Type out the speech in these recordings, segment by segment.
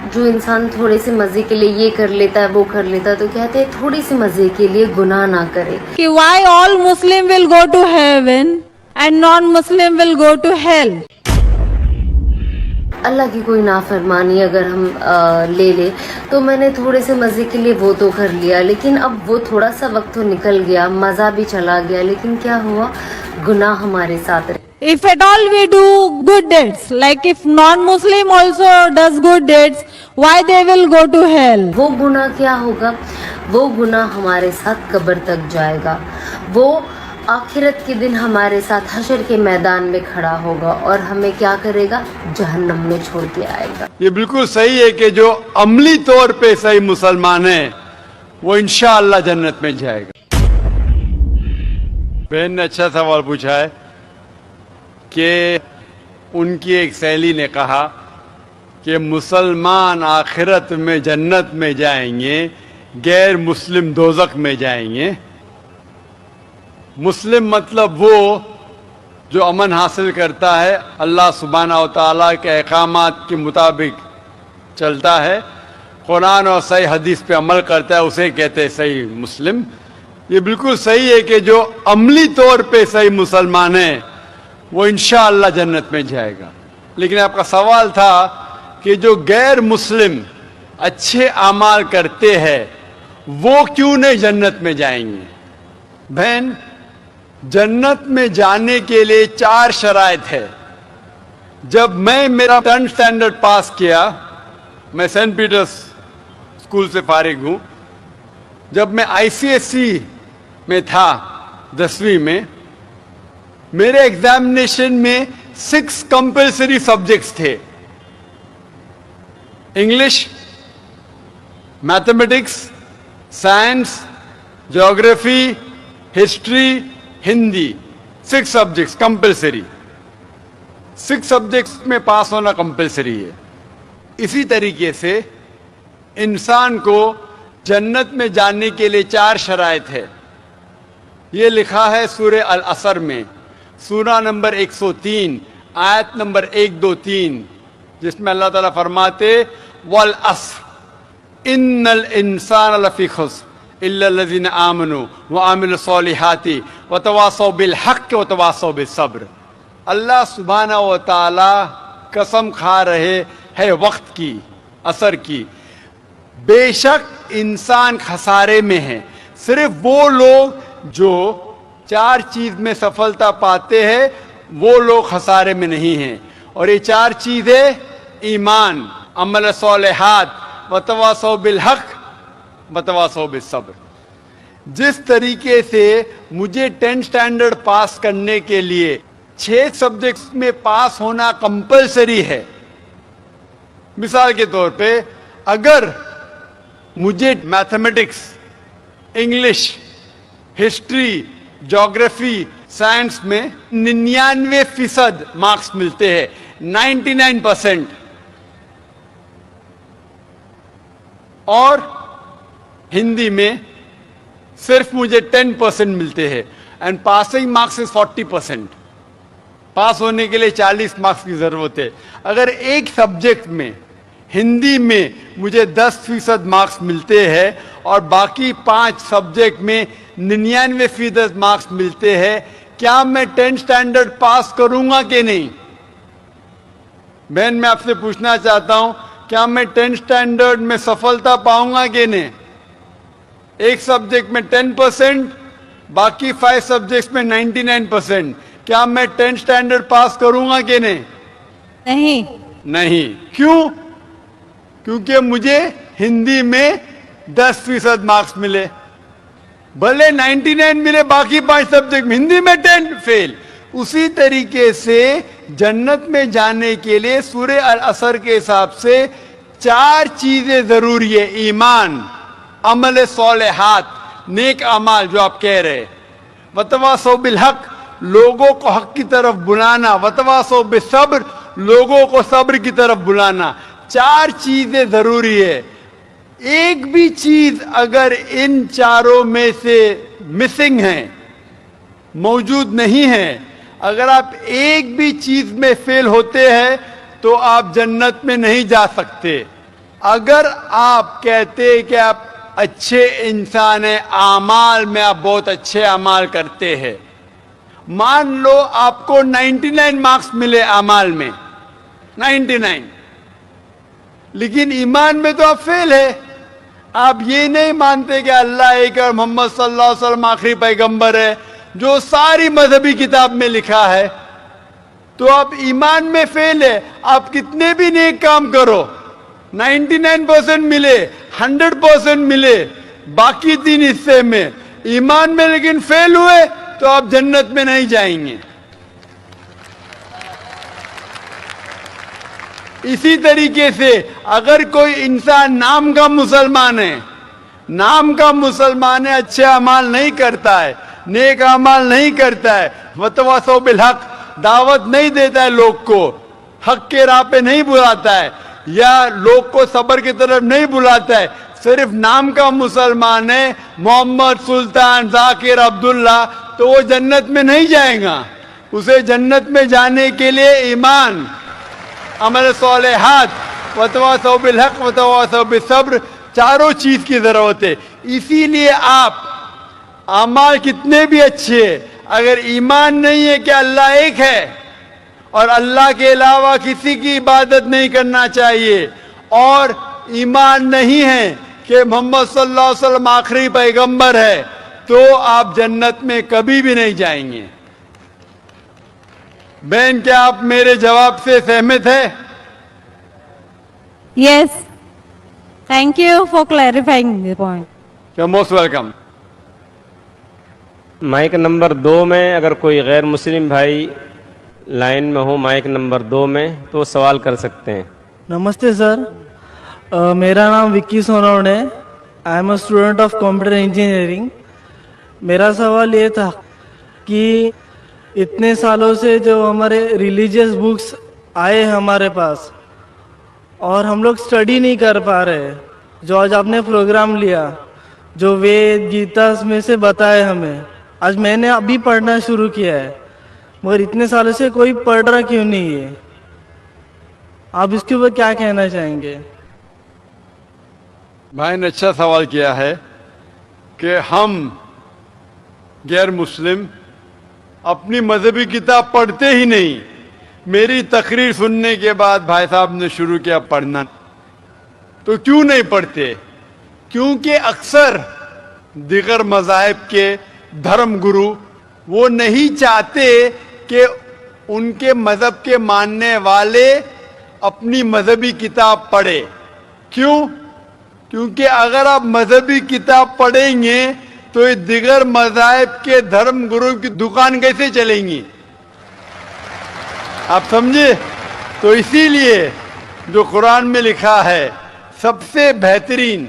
جو انسان تھوڑے سے مزے کے لیے یہ کر لیتا ہے وہ کر لیتا ہے تو کہتے ہیں تھوڑی سی مزے کے لیے گناہ نہ کرے. کہ why all Muslim will go to heaven and non-Muslim will go to hell. اللہ کی کوئی نافرمانی اگر ہم لے لے تو میں نے تھوڑے سے مزے کے لیے وہ تو کر لیا, لیکن اب وہ تھوڑا سا وقت تو نکل گیا, مزہ بھی چلا گیا, لیکن کیا ہوا, گناہ ہمارے ساتھ رہے. If at all we do good deeds, like if non-Muslim also does good deeds, why they will go to hell? وہ گناہ کیا ہوگا, وہ گناہ ہمارے ساتھ قبر تک جائے گا, وہ آخرت کے دن ہمارے ساتھ حشر کے میدان میں کھڑا ہوگا اور ہمیں کیا کرے گا, جہنم میں چھوڑ کے آئے گا. یہ بالکل صحیح ہے کہ جو عملی طور پہ صحیح مسلمان ہے وہ انشاءاللہ جنت میں جائے گا. بہن نے اچھا سوال پوچھا ہے کہ ان کی ایک سہیلی نے کہا کہ مسلمان آخرت میں جنت میں جائیں گے, غیر مسلم دوزخ میں جائیں گے. مسلم مطلب وہ جو امن حاصل کرتا ہے, اللہ سبحانہ و تعالیٰ کے احکامات کے مطابق چلتا ہے, قرآن اور صحیح حدیث پہ عمل کرتا ہے, اسے کہتے ہیں صحیح مسلم. یہ بالکل صحیح ہے کہ جو عملی طور پہ صحیح مسلمان ہے وہ انشاءاللہ جنت میں جائے گا. لیکن آپ کا سوال تھا کہ جو غیر مسلم اچھے اعمال کرتے ہیں وہ کیوں نہیں جنت میں جائیں گے. بہن, جنت میں جانے کے لیے 4 شرائط ہے. جب میں میرا 10th اسٹینڈرڈ پاس کیا, میں سینٹ پیٹرز اسکول سے فارغ ہوں, جب میں ICSE میں تھا 10ویں میں, میرے ایگزامینیشن میں 6 کمپلسری سبجیکٹس تھے. English, mathematics, science, geography, history, Hindi. 6 subjects compulsory. 6 subjects میں پاس ہونا کمپلسری ہے. اسی طریقے سے انسان کو جنت میں جانے کے لیے 4 شرائط ہے. یہ لکھا ہے سورہ العصر میں, سورہ نمبر 103 آیت نمبر 1 2 3, جس میں اللہ تعالیٰ فرماتے وَالْعَصْرِ إِنَّ الْإِنسَانَ لَفِي خُسْرٍ إِلَّا الَّذِينَ آمَنُوا وَعَمِلُوا الصَّالِحَاتِ وَتَوَاصَوْا بِالْحَقِّ وَتَوَاصَوْا بِالصَّبْرِ. اللہ سبحانہ و تعالیٰ قسم کھا رہے ہے وقت کی, عصر کی, بے شک انسان خسارے میں ہے. صرف وہ لوگ جو 4 چیز میں سفلتا پاتے ہیں وہ لوگ خسارے میں نہیں ہیں. اور یہ 4 چیزیں ایمان, عمل صالحات, وتواصوا بالحق, وتواصوا بالصبر. جس طریقے سے مجھے 10th اسٹینڈرڈ پاس کرنے کے لیے 6 سبجیکٹس میں پاس ہونا کمپلسری ہے. مثال کے طور پہ اگر مجھے mathematics, English, history, geography, science میں 99% مارکس ملتے ہیں, 99%, اور ہندی میں صرف مجھے 10% ملتے ہیں, اینڈ پاسنگ مارکس از 40%. پاس ہونے کے لیے 40 مارکس کی ضرورت ہے. اگر ایک سبجیکٹ میں, ہندی میں مجھے 10% مارکس ملتے ہیں اور باقی 5 سبجیکٹ میں 99% مارکس ملتے ہیں, کیا میں 10th اسٹینڈرڈ پاس کروں گا کہ نہیں؟ بہن, میں آپ سے پوچھنا چاہتا ہوں, کیا میں 10th اسٹینڈرڈ میں سفلتا پاؤں گا کہ نہیں؟ ایک سبجیکٹ میں 10%, باقی 5 سبجیکٹس میں 99%, کیا میں 10th اسٹینڈرڈ پاس کروں گا کہ نہیں؟ نہیں. کیوں؟ کیونکہ مجھے ہندی میں 10% مارکس ملے, بھلے 99 ملے باقی 5 سبجیکٹ, ہندی میں 10 فیل. اسی طریقے سے جنت میں جانے کے لیے سورہ العصر کے حساب سے 4 چیزیں ضروری ہے. ایمان, عمل صالحات, نیک اعمال جو آپ کہہ رہے, وتواصوا بالحق, لوگوں کو حق کی طرف بلانا, وتواصوا بالصبر, لوگوں کو صبر کی طرف بلانا. 4 چیزیں ضروری ہے. ایک بھی چیز اگر ان 4 میں سے مسنگ ہے, موجود نہیں ہے, اگر آپ ایک بھی چیز میں فیل ہوتے ہیں تو آپ جنت میں نہیں جا سکتے. اگر آپ کہتے کہ آپ اچھے انسان ہیں, اعمال میں آپ بہت اچھے اعمال کرتے ہیں, مان لو آپ کو 99 مارکس ملے اعمال میں, 99, لیکن ایمان میں تو آپ فیل ہے. آپ یہ نہیں مانتے کہ اللہ ایک اور محمد صلی اللہ علیہ وسلم آخری پیغمبر ہے, جو ساری مذہبی کتاب میں لکھا ہے, تو آپ ایمان میں فیل ہے. آپ کتنے بھی نیک کام کرو, 99% ملے, 100% ملے, باقی 3 حصے میں ایمان میں لیکن فیل ہوئے, تو آپ جنت میں نہیں جائیں گے. اسی طریقے سے اگر کوئی انسان نام کا مسلمان ہے, نام کا مسلمان ہے, اچھے اعمال نہیں کرتا ہے, نیک اعمال نہیں کرتا ہے, وتواصوا بالحق, دعوت نہیں دیتا ہے لوگ کو, حق کے راہ پہ نہیں بلاتا ہے, یا لوگ کو صبر کی طرف نہیں بلاتا ہے, صرف نام کا مسلمان ہے, محمد, سلطان, ذاکر, عبداللہ, تو وہ جنت میں نہیں جائے گا. اسے جنت میں جانے کے لیے ایمان, عمل صالحات, وتواصوا بالحق, وتواصوا بالصبر, چاروں چیز کی ضرورت ہے. اسی لیے آپ اعمال کتنے بھی اچھے, اگر ایمان نہیں ہے کہ اللہ ایک ہے اور اللہ کے علاوہ کسی کی عبادت نہیں کرنا چاہیے, اور ایمان نہیں ہے کہ محمد صلی اللہ علیہ وسلم آخری پیغمبر ہے, تو آپ جنت میں کبھی بھی نہیں جائیں گے. بہن, کیا آپ میرے جواب سے سہمت ہے؟ Yes. Thank you for clarifying the point. Most welcome. Mic number 2 میں اگر کوئی غیر مسلم بھائی لائن میں ہو, مائک نمبر 2 میں, تو وہ سوال کر سکتے ہیں. نمستے سر, میرا نام وکی سونوڈ ہے. I am a student of computer engineering. میرا سوال یہ تھا کہ اتنے سالوں سے جو ہمارے ریلیجیس بکس آئے ہمارے پاس, اور ہم لوگ اسٹڈی نہیں کر پا رہے, جو آج آپ نے پروگرام لیا, جو وید گیتا میں سے بتائے ہمیں, آج میں نے ابھی پڑھنا شروع کیا ہے, مگر اتنے سالوں سے کوئی پڑھ رہا کیوں نہیں ہے؟ آپ اس کے اوپر کیا کہنا چاہیں گے؟ بھائی نے اچھا سوال کیا ہے کہ ہم غیر مسلم اپنی مذہبی کتاب پڑھتے ہی نہیں. میری تقریر سننے کے بعد بھائی صاحب نے شروع کیا پڑھنا, تو کیوں نہیں پڑھتے؟ کیونکہ اکثر دیگر مذاہب کے دھرم گرو وہ نہیں چاہتے کہ ان کے مذہب کے ماننے والے اپنی مذہبی کتاب پڑھے. کیوں؟ کیونکہ اگر آپ مذہبی کتاب پڑھیں گے تو یہ دیگر مذاہب کے دھرم گرو کی دکان کیسے چلیں گی؟ آپ سمجھے؟ تو اسی لیے جو قرآن میں لکھا ہے, سب سے بہترین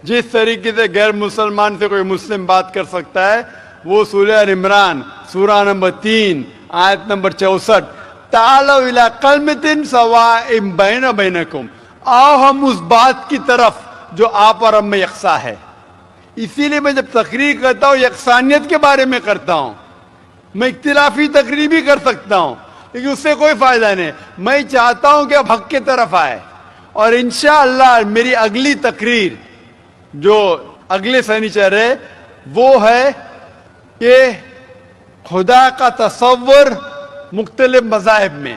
جس طریقے سے غیر مسلمان سے کوئی مسلم بات کر سکتا ہے, وہ سورہ عمران, سورہ نمبر 3, آیت نمبر 64, تعالوا الی کلمۃ سواء بین بینکم, آؤ ہم اس بات کی طرف جو آپ اور ہم میں یکساں ہے. اسی لیے میں جب تقریر کرتا ہوں یکسانیت کے بارے میں کرتا ہوں. میں اختلافی تقریر بھی کر سکتا ہوں, لیکن اس سے کوئی فائدہ نہیں. میں چاہتا ہوں کہ اب حق کی طرف آئے, اور انشاءاللہ میری اگلی تقریر جو اگلے سنیچر ہے وہ ہے کہ خدا کا تصور مختلف مذاہب میں,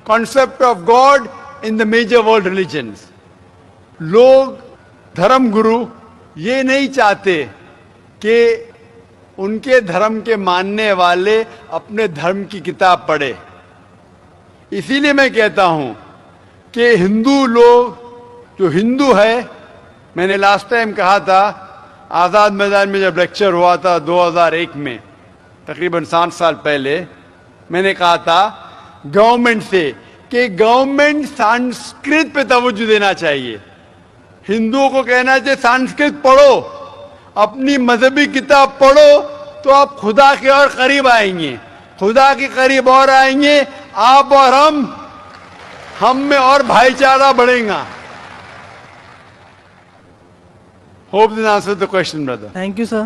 concept of God in the major world religions. لوگ دھرم گرو یہ نہیں چاہتے کہ ان کے دھرم کے ماننے والے اپنے دھرم کی کتاب پڑھے. اسی لیے میں کہتا ہوں کہ ہندو لوگ جو ہندو ہے, میں نے لاسٹ ٹائم کہا تھا آزاد میدان میں جب لیکچر ہوا تھا 2001 میں, تقریباً 60 سال پہلے, میں نے کہا تھا گورنمنٹ سے کہ گورنمنٹ سنسکرت پہ توجہ دینا چاہیے. ہندوؤں کو کہنا چاہیے سنسکرت پڑھو, اپنی مذہبی کتاب پڑھو, تو آپ خدا کے اور قریب آئیں گے, خدا کے قریب اور آئیں گے, آپ اور ہم میں اور بھائی چارہ بڑھے گا. Hope this answers the question, brother. Thank you, sir.